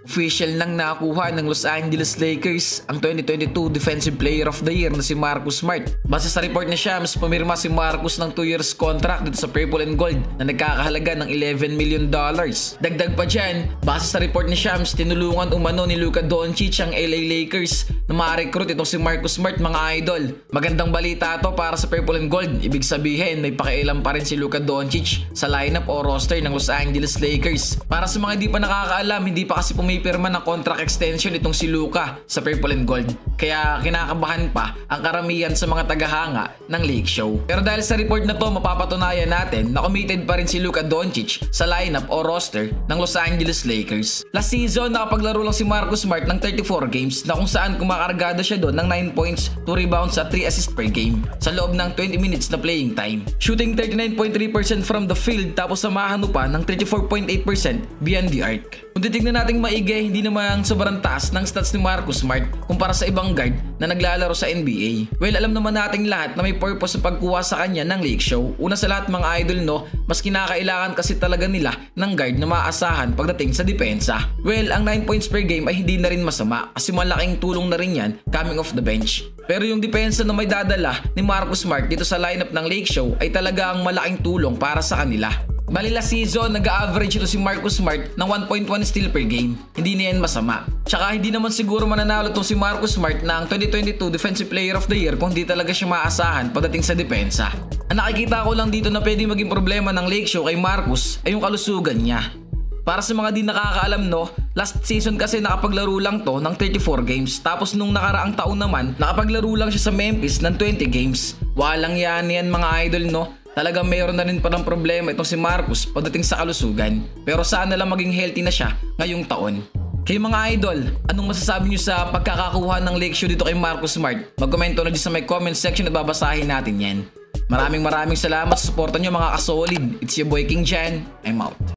Official nang nakuha ng Los Angeles Lakers ang 2022 Defensive Player of the Year na si Marcus Smart. Base sa report ni Shams, pumirma si Marcus ng 2 years contract dito sa Purple and Gold na nagkakahalaga ng $11 million. Dagdag pa dyan, base sa report ni Shams, tinulungan umano ni Luka Doncic ang LA Lakers na ma-recruit itong si Marcus Smart, mga idol. Magandang balita to para sa Purple and Gold. Ibig sabihin, may pakialam pa rin si Luka Doncic sa lineup o roster ng Los Angeles Lakers. Para sa mga hindi pa nakakaalam, hindi pa kasi pirma ng contract extension itong si Luka sa Purple and Gold. Kaya kinakabahan pa ang karamihan sa mga tagahanga ng Lake Show. Pero dahil sa report na to, mapapatunayan natin na committed pa rin si Luka Doncic sa lineup o roster ng Los Angeles Lakers. Last season, nakapaglaro lang si Marcus Smart ng 34 games na kung saan kumakargada siya doon ng 9 points, 2 rebounds at 3 assists per game sa loob ng 20 minutes na playing time. Shooting 39.3% from the field tapos samahan pa ng 34.8% beyond the arc. Kung titignan natin maigi, hindi naman sobrang taas ng stats ni Marcus Smart kumpara sa ibang guard na naglalaro sa NBA. Well, alam naman nating lahat na may purpose sa pagkuha sa kanya ng Lake Show. Una sa lahat, mga idol, no, mas kinakailangan kasi talaga nila ng guard na maaasahan pagdating sa depensa. Well, ang 9 points per game ay hindi na rin masama kasi malaking tulong na rin yan coming off the bench. Pero yung depensa na may dadala ni Marcus Smart dito sa lineup ng Lake Show ay talaga ang malaking tulong para sa kanila. Bali last season, nag-average ito si Marcus Smart ng 1.1 steal per game. Hindi na yan masama. Tsaka hindi naman siguro mananalo itong si Marcus Smart ng 2022 Defensive Player of the Year kung di talaga siya maasahan pagdating sa depensa. Ang nakikita ko lang dito na pwedeng maging problema ng Lake Show kay Marcus ay yung kalusugan niya. Para sa mga di nakakaalam, no, last season kasi nakapaglaro lang to ng 34 games. Tapos nung nakaraang taon naman, nakapaglaro lang siya sa Memphis ng 20 games. Walang yan mga idol, no. Talagang mayroon na rin palang problema itong si Marcus pagdating sa kalusugan. Pero sana lang maging healthy na siya ngayong taon. Kayo mga idol, anong masasabi nyo sa pagkakakuha ng Lake Show dito kay Marcus Smart? Magkomento na dyan sa may comment section at babasahin natin yan. Maraming salamat sa suporta nyo mga kasolid. It's your boy King Jan. I'm out.